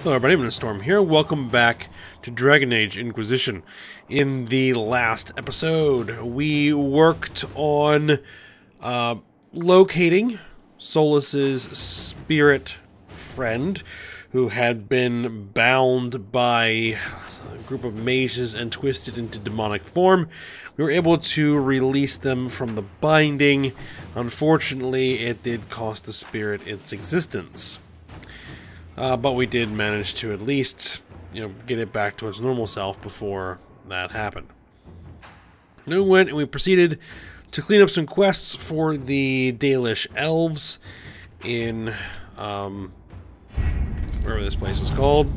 Hello everybody, I'm Storm here. Welcome back to Dragon Age Inquisition. In the last episode, we worked on locating Solas's spirit friend, who had been bound by a group of mages and twisted into demonic form. We were able to release them from the binding. Unfortunately, it did cost the spirit its existence. But we did manage to at least, get it back to its normal self before that happened. Then we went and we proceeded to clean up some quests for the Dalish elves in, wherever this place was called.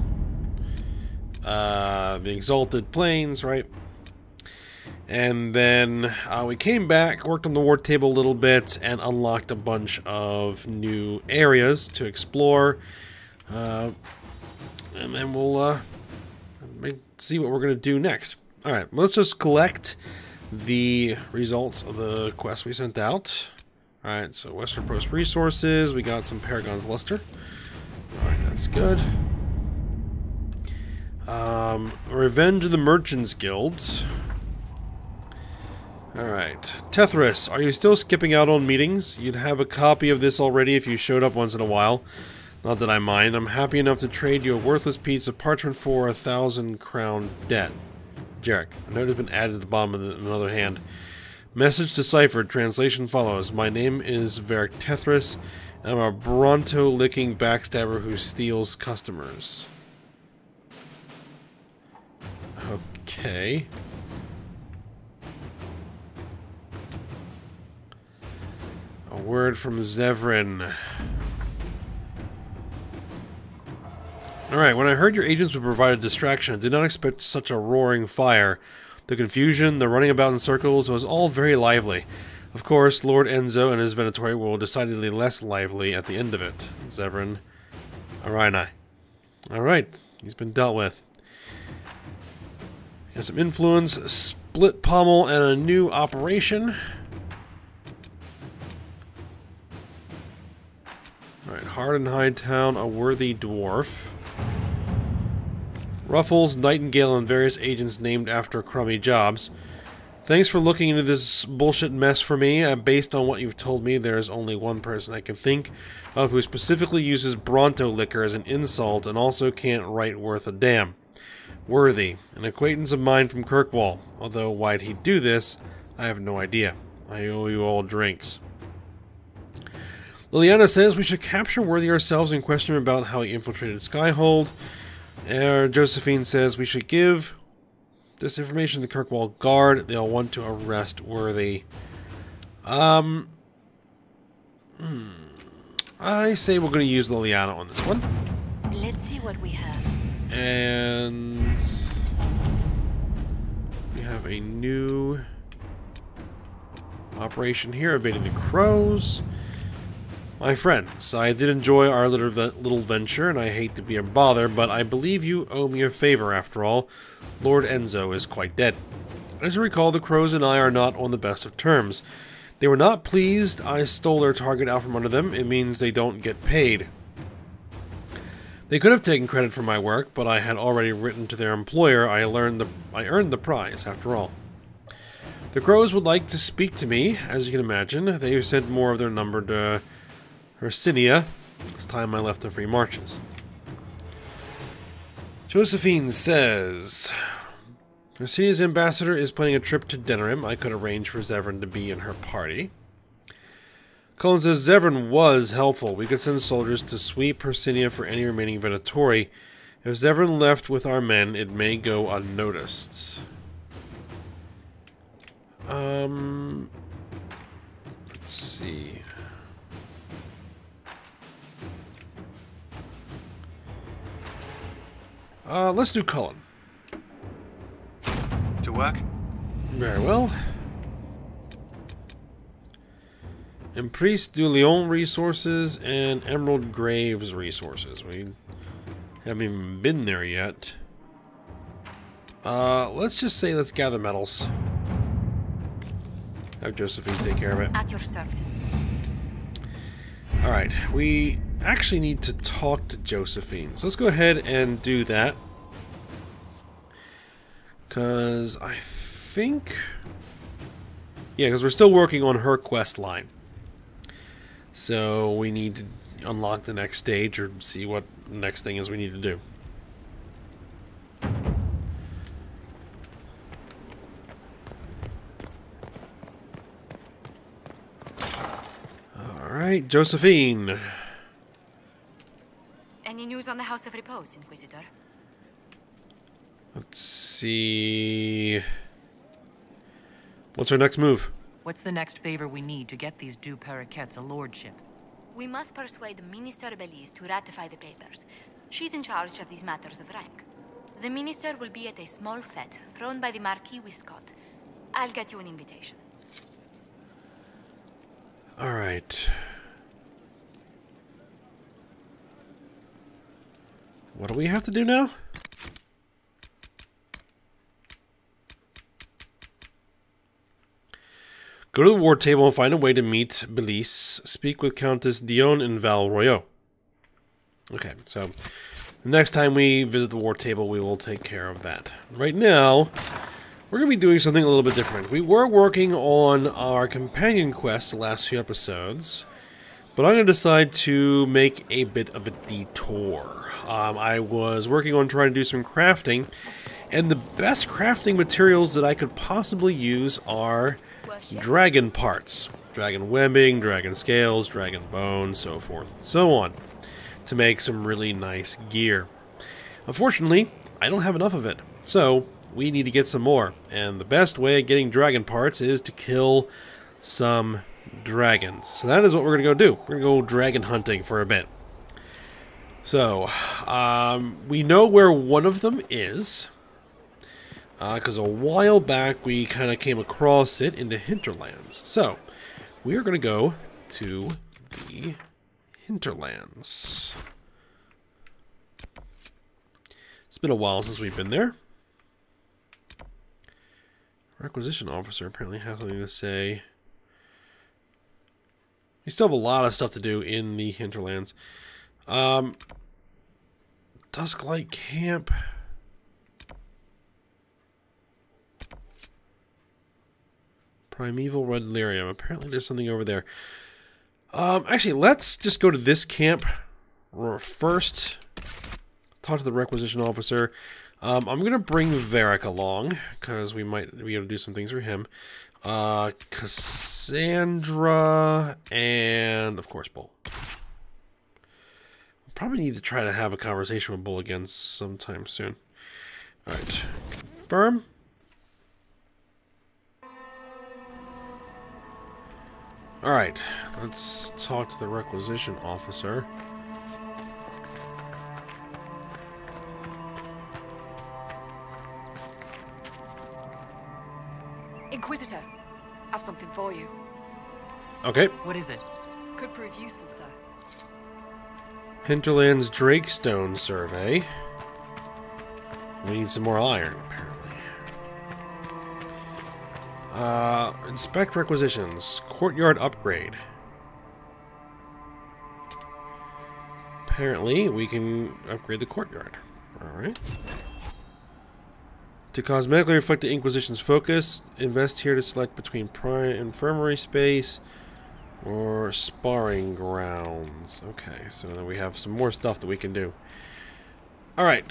The Exalted Plains, right? And then we came back, worked on the war table a little bit, and unlocked a bunch of new areas to explore. And then we'll see what we're going to do next. Alright, let's just collect the results of the quest we sent out. Alright, so Western Post Resources, we got some Paragon's Luster. Alright, that's good. Revenge of the Merchants Guild. Alright, Thedas, are you still skipping out on meetings? You'd have a copy of this already if you showed up once in a while. Not that I mind. I'm happy enough to trade you a worthless piece of parchment for 1,000 crown debt. Jarek. A note has been added to the bottom of another hand. Message deciphered. Translation follows. My name is Thedas, and I'm a Bronto-licking backstabber who steals customers. Okay. A word from Zevran. Alright, when I heard your agents would provide a distraction, I did not expect such a roaring fire. The confusion, the running about in circles, was all very lively. Of course, Lord Enzo and his Venatori were decidedly less lively at the end of it. Zevran. Arini. Alright, he's been dealt with. He has some influence, split pommel, and a new operation. Alright, Hard and Hightown, a worthy dwarf. Ruffles, Nightingale, and various agents named after crummy jobs. Thanks for looking into this bullshit mess for me. Based on what you've told me, there is only one person I can think of who specifically uses Bronto liquor as an insult and also can't write worth a damn. Worthy, an acquaintance of mine from Kirkwall. Although why'd he do this, I have no idea. I owe you all drinks. Liliana says we should capture Worthy ourselves and question him about how he infiltrated Skyhold. Josephine says we should give this information to the Kirkwall Guard. They'll want to arrest Worthy. I say we're going to use Liliana on this one. Let's see what we have. And we have a new operation here, evading the crows. My friends, I did enjoy our little venture, and I hate to be a bother, but I believe you owe me a favor after all. Lord Enzo is quite dead. As you recall, the crows and I are not on the best of terms. They were not pleased I stole their target out from under them. It means they don't get paid. They could have taken credit for my work, but I had already written to their employer. I earned the prize, after all. The crows would like to speak to me, as you can imagine. They have sent more of their number to Hercinia. It's time I left the free marches. Josephine says Hercinia's ambassador is planning a trip to Denerim. I could arrange for Zevran to be in her party. Cullen says Zevran was helpful. We could send soldiers to sweep Hercinia for any remaining Venatori. If Zevran left with our men, it may go unnoticed. Let's see. Let's do Cullen. To work? Very well. Emprise du Lion resources and Emerald Graves resources. We haven't even been there yet. Let's just say let's gather metals. Have Josephine take care of it. At your service. Alright, we actually need to talk to Josephine. So let's go ahead and do that. Because I think... Yeah, because we're still working on her quest line. So we need to unlock the next stage or see what the next thing is we need to do. Alright, Josephine. Any news on the House of Repose, Inquisitor? Let's see... What's our next move? What's the next favor we need to get these deux paraquets a lordship? We must persuade Minister Belize to ratify the papers. She's in charge of these matters of rank. The minister will be at a small fete thrown by the Marquis Wiscott. I'll get you an invitation. Alright. What do we have to do now? Go to the war table and find a way to meet Belize. Speak with Countess Dion and Val Royaux. Okay, so the next time we visit the war table, we will take care of that. Right now, we're going to be doing something a little bit different. We were working on our companion quest the last few episodes, but I'm going to decide to make a bit of a detour. I was working on trying to do some crafting, and the best crafting materials that I could possibly use are dragon parts. Dragon webbing, dragon scales, dragon bones, so forth and so on, to make some really nice gear. Unfortunately, I don't have enough of it, so we need to get some more, and the best way of getting dragon parts is to kill some dragons. So that is what we're going to go do. We're going to go dragon hunting for a bit. So, we know where one of them is, because a while back we kind of came across it in the hinterlands. So, we are going to go to the hinterlands. It's been a while since we've been there. Requisition officer apparently has something to say. We still have a lot of stuff to do in the hinterlands. Dusklight Camp. Primeval Red Lyrium. Apparently there's something over there. Actually, let's just go to this camp first. Talk to the requisition officer. I'm going to bring Varric along, because we might be able to do some things for him. Cassandra, and of course Bull. Probably need to try to have a conversation with Bull again sometime soon. Alright, confirm. Alright, let's talk to the requisition officer. Inquisitor, I've something for you. Okay. What is it? Could prove useful, sir. Hinterlands Drakestone survey. We need some more iron, apparently. Inspect requisitions. Courtyard upgrade. Apparently, we can upgrade the courtyard. Alright. To cosmetically reflect the Inquisition's focus, invest here to select between infirmary space or sparring grounds. Okay, so then we have some more stuff that we can do. Alright.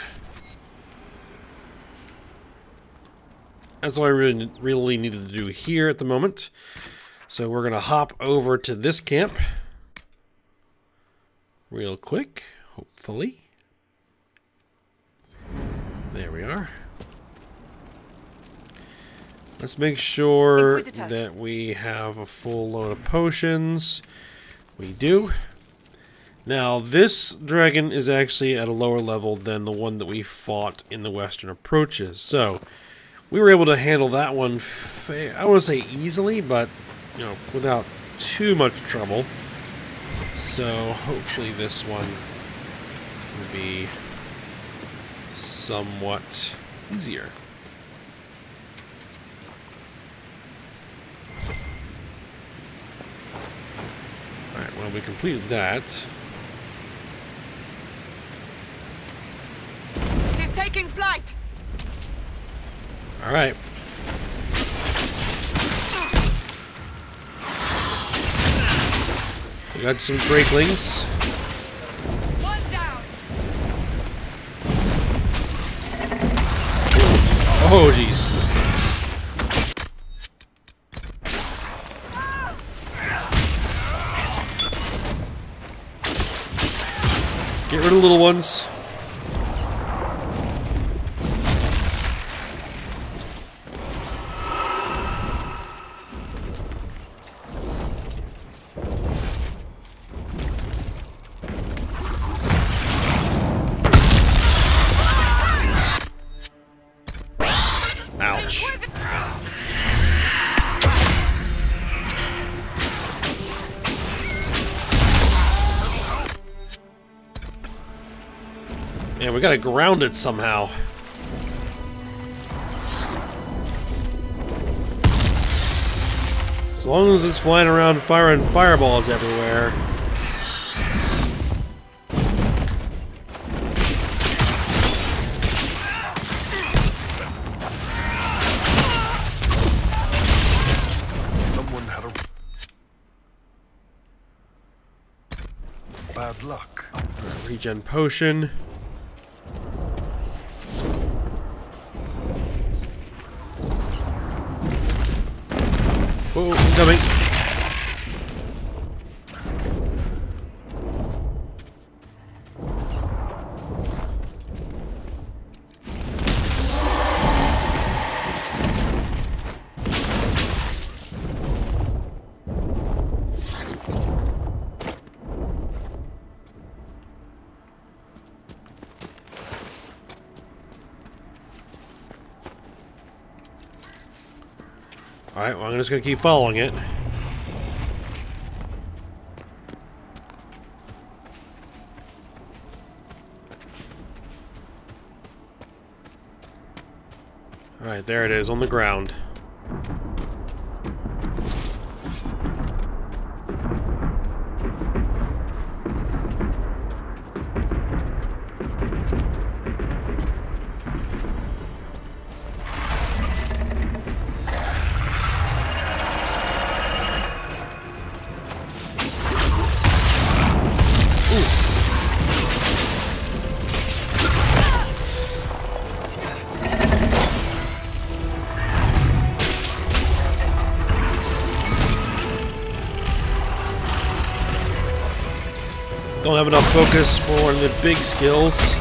That's all I really needed to do here at the moment. So we're going to hop over to this camp real quick, hopefully. There we are. Let's make sure Inquisitor. that we have a full load of potions. We do. Now, this dragon is actually at a lower level than the one that we fought in the Western Approaches. So, we were able to handle that one, I wouldn't say easily, but, you know, without too much trouble. So, hopefully this one will be somewhat easier. Alright, well, we completed that. Taking flight! Alright. We got some Drakelings. One down! Oh, jeez. Get rid of the little ones. Ouch. Yeah, we gotta ground it somehow. As long as it's flying around firing fireballs everywhere. Someone had a bad luck. Regen potion. Oh, incoming. Alright, well, I'm just gonna keep following it. Alright, there it is on the ground. Don't have enough focus for one of the big skills.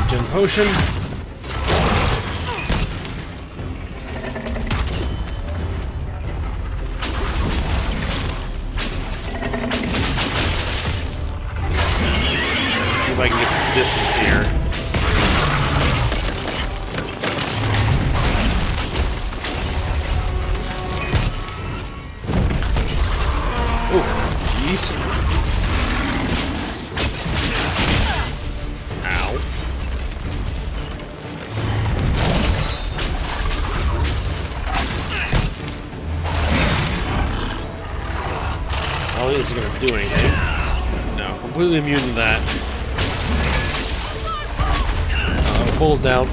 Gen potion. Let's see if I can get some distance here. Jeez. Ow. I don't think this is going to do anything. No, completely immune to that. Pulls down.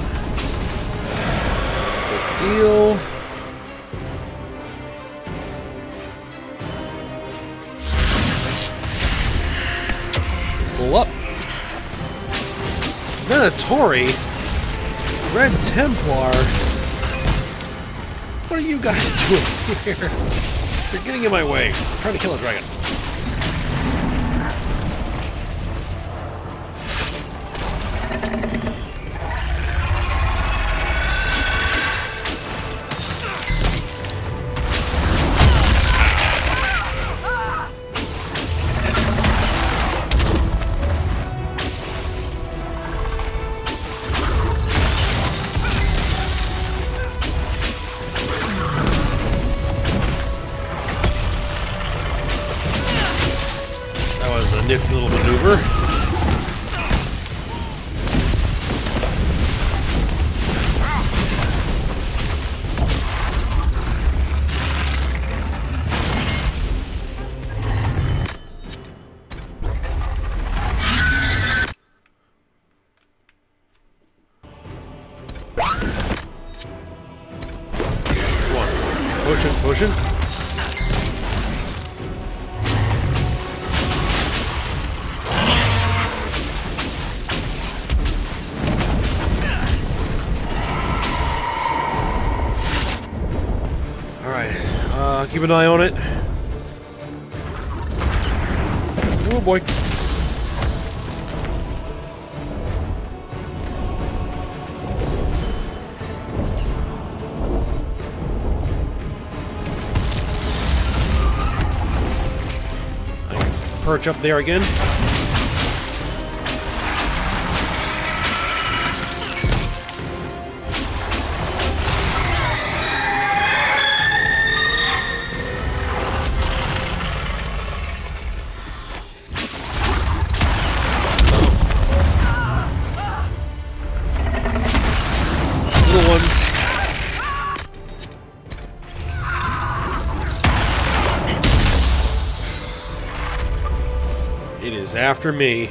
Big deal. Up. Venatori? Red Templar? What are you guys doing here? You're getting in my way. I'm trying to kill a dragon. Nifty little maneuver. Potion, potion. Alright, keep an eye on it. Oh boy. Perch up there again. Little ones. It is after me.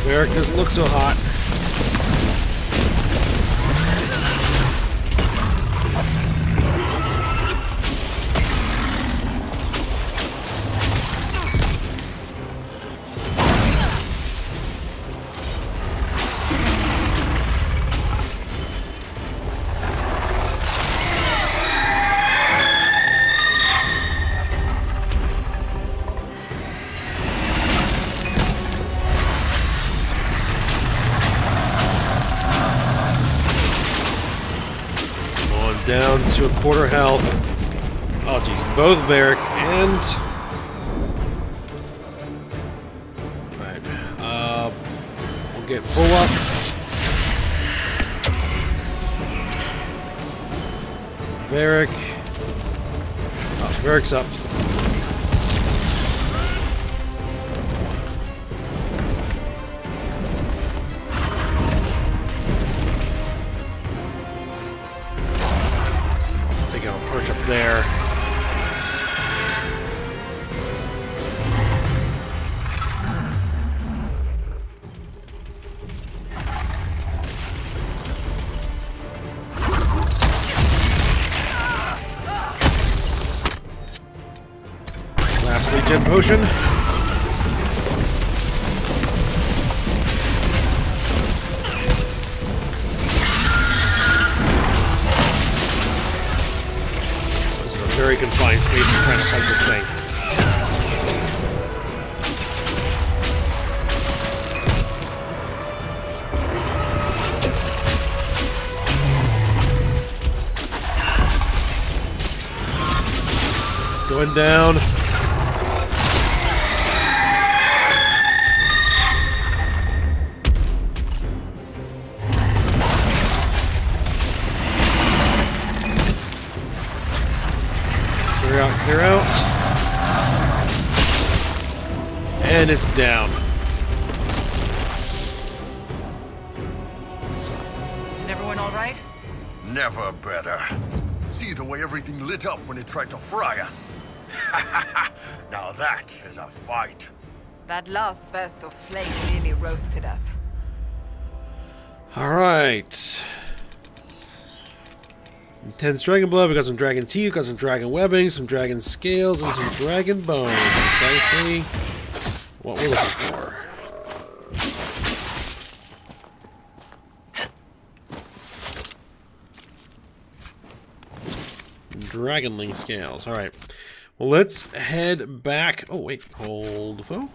Eric doesn't look so hot. Down to a quarter health. Oh geez, both Varric and... Alright, we'll get full up. Varric. Oh, Varric's up. Perch up there. Last regen potion. Very confined space. I'm trying to fight this thing. It's going down. Clear out. And it's down. Is everyone all right? Never better. See the way everything lit up when it tried to fry us. Now that is a fight. That last burst of flame really roasted us. Alright. Intense dragon blood, we got some dragon teeth, got some dragon webbing, some dragon scales, and some dragon bone. Precisely what we're looking for. Dragonling scales. Alright. Well, let's head back. Oh, wait. Hold the phone.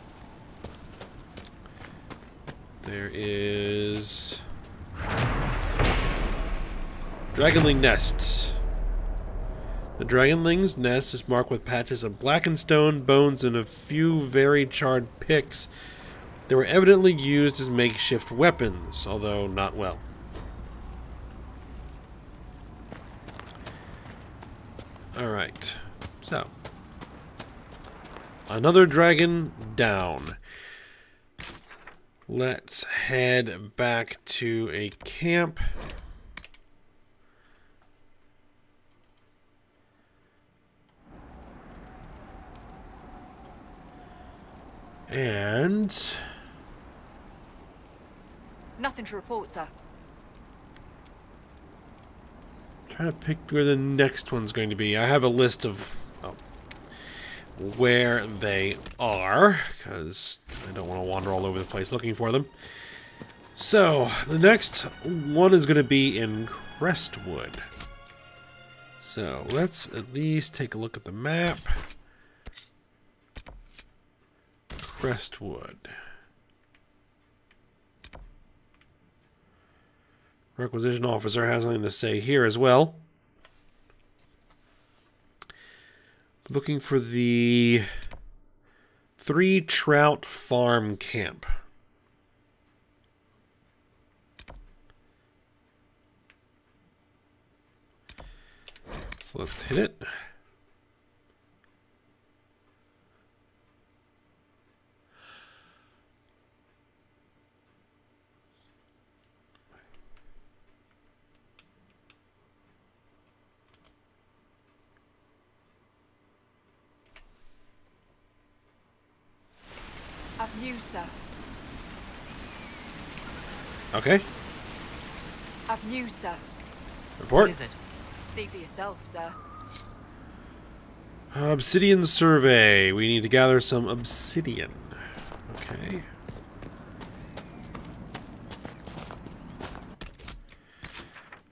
There is... Dragonling Nest. The Dragonling's nest is marked with patches of blackened stone, bones, and a few very charred picks that were evidently used as makeshift weapons, although not well. Alright, so. Another dragon down. Let's head back to a camp. And Nothing to report, sir. trying to pick where the next one's going to be. I have a list of where they are, because I don't want to wander all over the place looking for them. So, the next one is going to be in Crestwood. So, let's at least take a look at the map. Crestwood. Requisition officer has something to say here as well. Looking for the 3 Trout Farm Camp. So let's hit it. I've news, sir. Okay. I've news, sir. Report. What is it? See for yourself, sir. Obsidian survey. We need to gather some obsidian. Okay.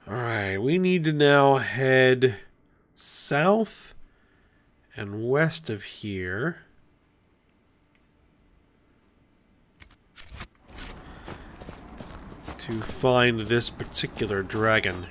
Alright, we need to now head south and west of here. To find this particular dragon.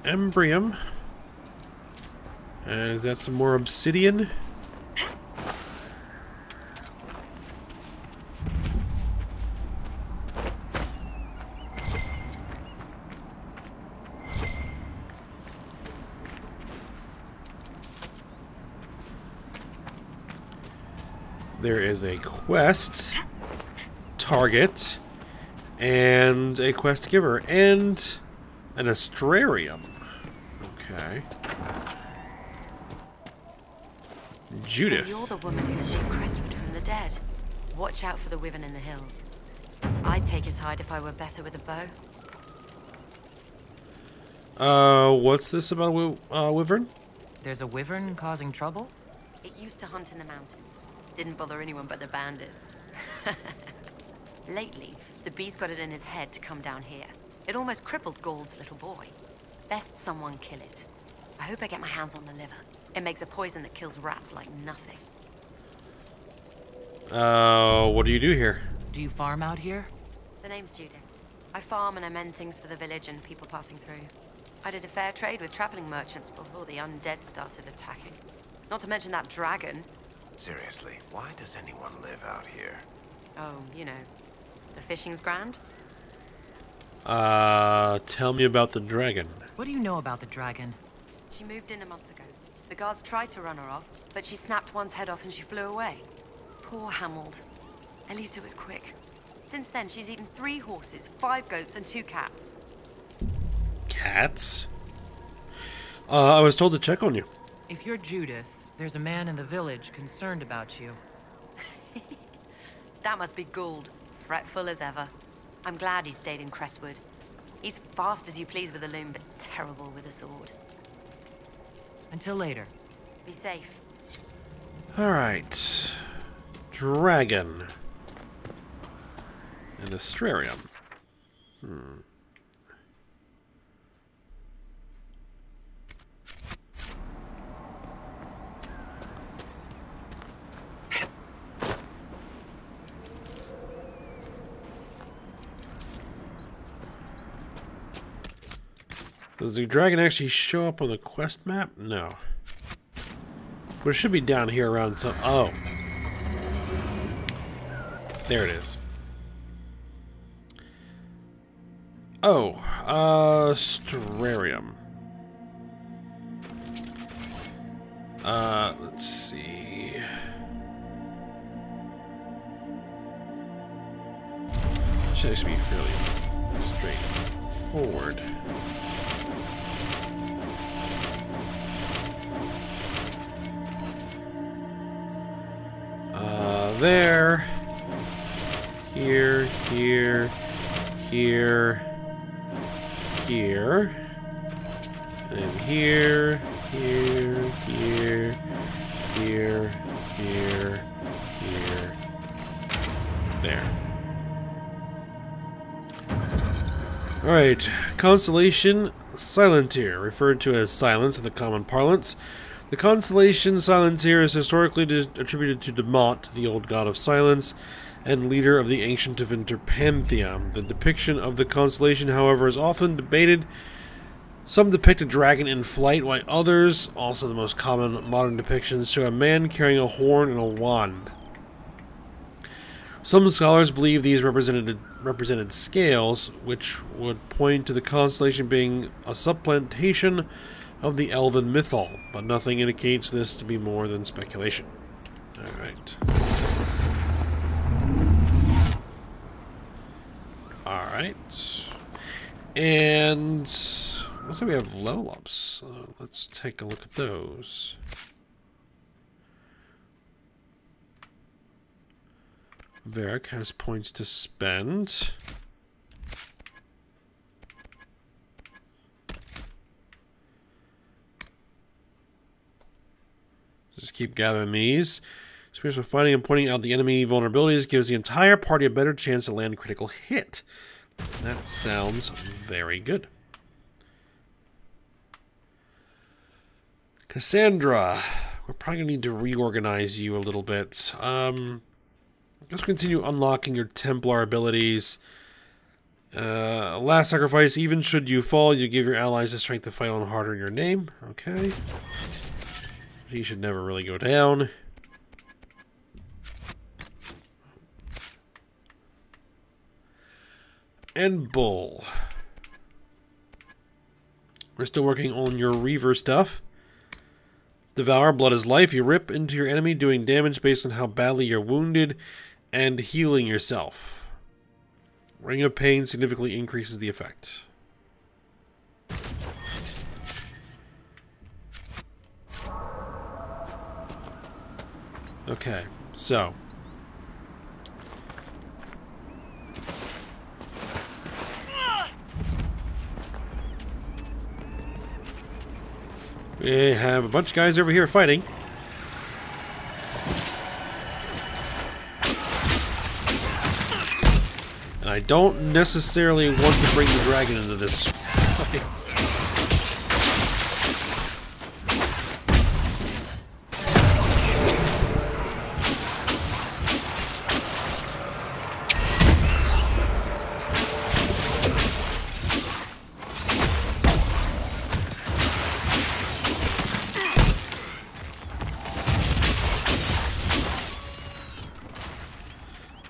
Embrium. And is that some more obsidian? There is a quest target and a quest giver and an astrarium. Okay. Judith. So you're the woman who saved Crestwood from the dead. Watch out for the wyvern in the hills. I'd take his hide if I were better with a bow. What's this about wyvern? There's a wyvern causing trouble? It used to hunt in the mountains. Didn't bother anyone but the bandits. Lately, the beast got it in his head to come down here. It almost crippled Gauld's little boy. Best someone kill it. I hope I get my hands on the liver. It makes a poison that kills rats like nothing. What do you do here? Do you farm out here? The name's Judith. I farm and I mend things for the village and people passing through. I did a fair trade with traveling merchants before the undead started attacking. Not to mention that dragon. Seriously, why does anyone live out here? Oh, you know, the fishing's grand. Tell me about the dragon. What do you know about the dragon? She moved in a month ago. The guards tried to run her off, but she snapped one's head off and she flew away. Poor Hamold. At least it was quick. Since then, she's eaten 3 horses, 5 goats, and 2 cats. Cats? I was told to check on you. If you're Judith, there's a man in the village concerned about you. That must be Gould. Fretful as ever. I'm glad he stayed in Crestwood. He's fast as you please with a loom, but terrible with a sword. Until later. Be safe. Alright. Dragon. And astrarium. Does the dragon actually show up on the quest map? No. But it should be down here around some... Oh. There it is. Oh, Strarium. Let's see. Should actually be fairly straightforward. There. Here, here, here, here. And here, here, here, here, here, here. There. Alright, constellation Silenteer, referred to as Silence in the common parlance. The constellation Silenteer is historically attributed to Demont, the old god of silence, and leader of the ancient Tevinter pantheon. The depiction of the constellation, however, is often debated. Some depict a dragon in flight, while others, also the most common modern depictions, show a man carrying a horn and a wand. Some scholars believe these represented scales, which would point to the constellation being a supplantation of the elven mythol, but nothing indicates this to be more than speculation. Alright. Alright. And looks like we have level ups. Let's take a look at those. Varric has points to spend. Just keep gathering these. Experience with finding and pointing out the enemy vulnerabilities gives the entire party a better chance to land a critical hit. That sounds very good. Cassandra. We're probably going to need to reorganize you a little bit. Let's continue unlocking your Templar abilities. Last sacrifice. Even should you fall, you give your allies the strength to fight on harder in your name. Okay. He should never really go down. And Bull. We're still working on your Reaver stuff. Devour, blood is life. You rip into your enemy, doing damage based on how badly you're wounded, and healing yourself. Ring of Pain significantly increases the effect. Okay, so we have a bunch of guys over here fighting. And I don't necessarily want to bring the dragon into this fight.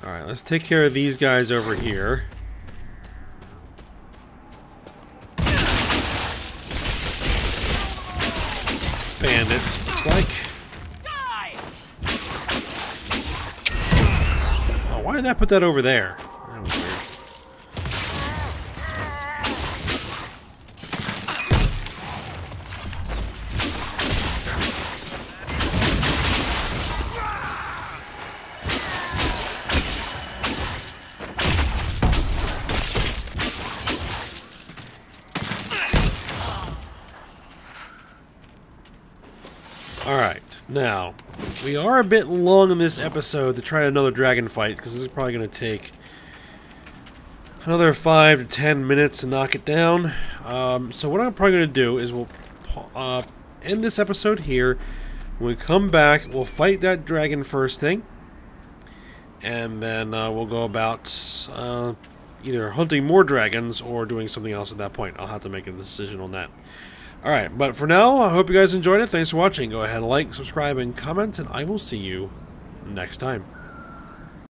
Alright, let's take care of these guys over here. Bandits, looks like. Oh, why did that put that over there? That was weird. Alright, now, we are a bit long in this episode to try another dragon fight, because this is probably going to take another 5 to 10 minutes to knock it down. So what I'm probably going to do is we'll end this episode here. When we come back, we'll fight that dragon first thing, and then we'll go about either hunting more dragons or doing something else at that point. I'll have to make a decision on that. Alright, but for now, I hope you guys enjoyed it. Thanks for watching. Go ahead and like, subscribe, and comment, and I will see you next time.